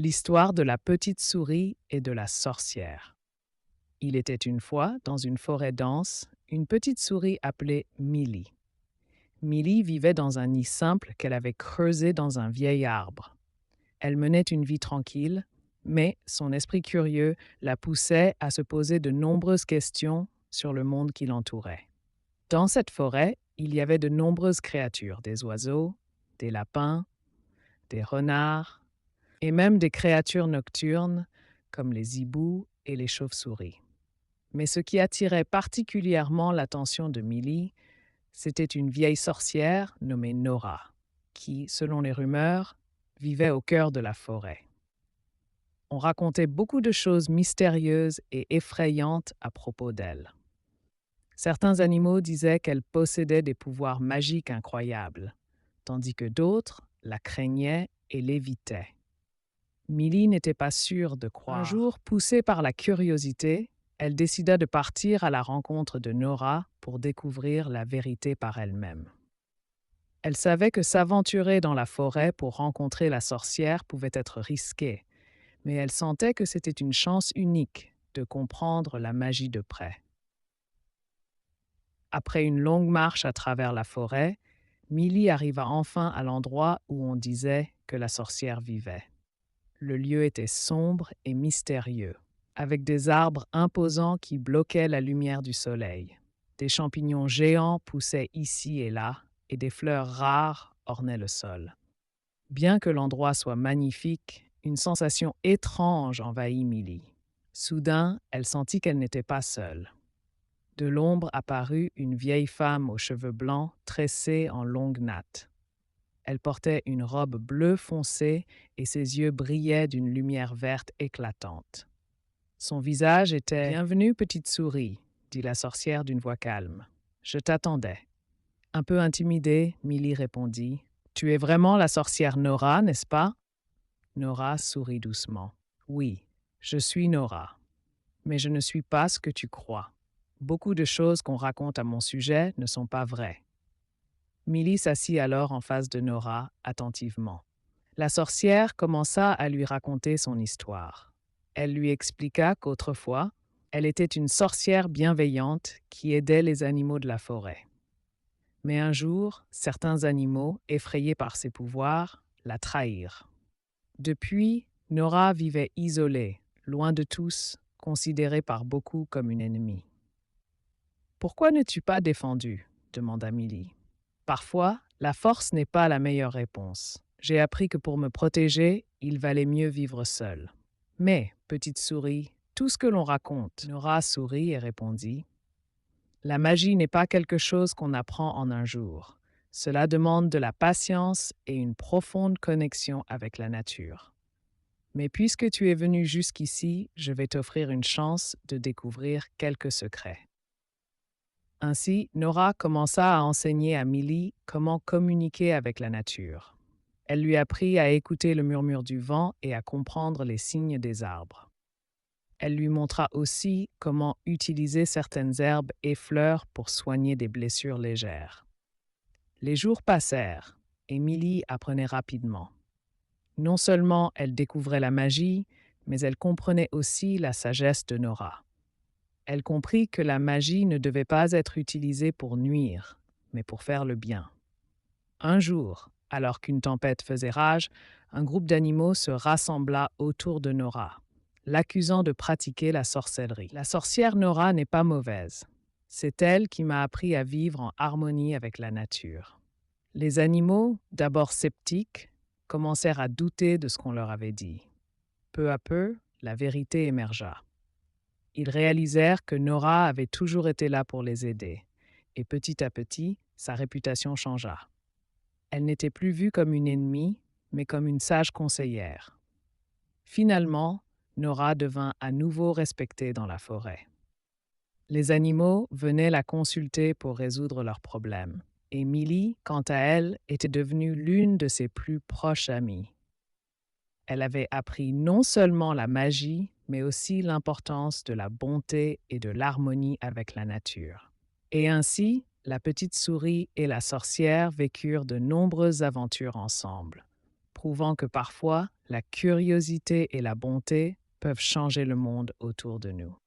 L'histoire de la petite souris et de la sorcière. Il était une fois, dans une forêt dense, une petite souris appelée Millie. Millie vivait dans un nid simple qu'elle avait creusé dans un vieil arbre. Elle menait une vie tranquille, mais son esprit curieux la poussait à se poser de nombreuses questions sur le monde qui l'entourait. Dans cette forêt, il y avait de nombreuses créatures, des oiseaux, des lapins, des renards, et même des créatures nocturnes comme les hiboux et les chauves-souris. Mais ce qui attirait particulièrement l'attention de Millie, c'était une vieille sorcière nommée Nora, qui, selon les rumeurs, vivait au cœur de la forêt. On racontait beaucoup de choses mystérieuses et effrayantes à propos d'elle. Certains animaux disaient qu'elle possédait des pouvoirs magiques incroyables, tandis que d'autres la craignaient et l'évitaient. Millie n'était pas sûre de croire. Un jour, poussée par la curiosité, elle décida de partir à la rencontre de Nora pour découvrir la vérité par elle-même. Elle savait que s'aventurer dans la forêt pour rencontrer la sorcière pouvait être risqué, mais elle sentait que c'était une chance unique de comprendre la magie de près. Après une longue marche à travers la forêt, Millie arriva enfin à l'endroit où on disait que la sorcière vivait. Le lieu était sombre et mystérieux, avec des arbres imposants qui bloquaient la lumière du soleil. Des champignons géants poussaient ici et là, et des fleurs rares ornaient le sol. Bien que l'endroit soit magnifique, une sensation étrange envahit Millie. Soudain, elle sentit qu'elle n'était pas seule. De l'ombre apparut une vieille femme aux cheveux blancs tressés en longues nattes. Elle portait une robe bleu foncé et ses yeux brillaient d'une lumière verte éclatante. Son visage était « Bienvenue, petite souris », dit la sorcière d'une voix calme. « Je t'attendais. » Un peu intimidée, Millie répondit « Tu es vraiment la sorcière Nora, n'est-ce pas ?» Nora sourit doucement. « Oui, je suis Nora. Mais je ne suis pas ce que tu crois. Beaucoup de choses qu'on raconte à mon sujet ne sont pas vraies. » Millie s'assit alors en face de Nora, attentivement. La sorcière commença à lui raconter son histoire. Elle lui expliqua qu'autrefois, elle était une sorcière bienveillante qui aidait les animaux de la forêt. Mais un jour, certains animaux, effrayés par ses pouvoirs, la trahirent. Depuis, Nora vivait isolée, loin de tous, considérée par beaucoup comme une ennemie. « Pourquoi n'es-tu pas défendue ?» demanda Millie. « Parfois, la force n'est pas la meilleure réponse. J'ai appris que pour me protéger, il valait mieux vivre seule. Mais, petite souris, tout ce que l'on raconte. » Nora sourit et répondit « La magie n'est pas quelque chose qu'on apprend en un jour. Cela demande de la patience et une profonde connexion avec la nature. Mais puisque tu es venu jusqu'ici, je vais t'offrir une chance de découvrir quelques secrets. » Ainsi, Nora commença à enseigner à Millie comment communiquer avec la nature. Elle lui apprit à écouter le murmure du vent et à comprendre les signes des arbres. Elle lui montra aussi comment utiliser certaines herbes et fleurs pour soigner des blessures légères. Les jours passèrent et Millie apprenait rapidement. Non seulement elle découvrait la magie, mais elle comprenait aussi la sagesse de Nora. Elle comprit que la magie ne devait pas être utilisée pour nuire, mais pour faire le bien. Un jour, alors qu'une tempête faisait rage, un groupe d'animaux se rassembla autour de Nora, l'accusant de pratiquer la sorcellerie. La sorcière Nora n'est pas mauvaise. C'est elle qui m'a appris à vivre en harmonie avec la nature. Les animaux, d'abord sceptiques, commencèrent à douter de ce qu'on leur avait dit. Peu à peu, la vérité émergea. Ils réalisèrent que Nora avait toujours été là pour les aider, et petit à petit, sa réputation changea. Elle n'était plus vue comme une ennemie, mais comme une sage conseillère. Finalement, Nora devint à nouveau respectée dans la forêt. Les animaux venaient la consulter pour résoudre leurs problèmes, et Millie, quant à elle, était devenue l'une de ses plus proches amies. Elle avait appris non seulement la magie, mais aussi l'importance de la bonté et de l'harmonie avec la nature. Et ainsi, la petite souris et la sorcière vécurent de nombreuses aventures ensemble, prouvant que parfois la curiosité et la bonté peuvent changer le monde autour de nous.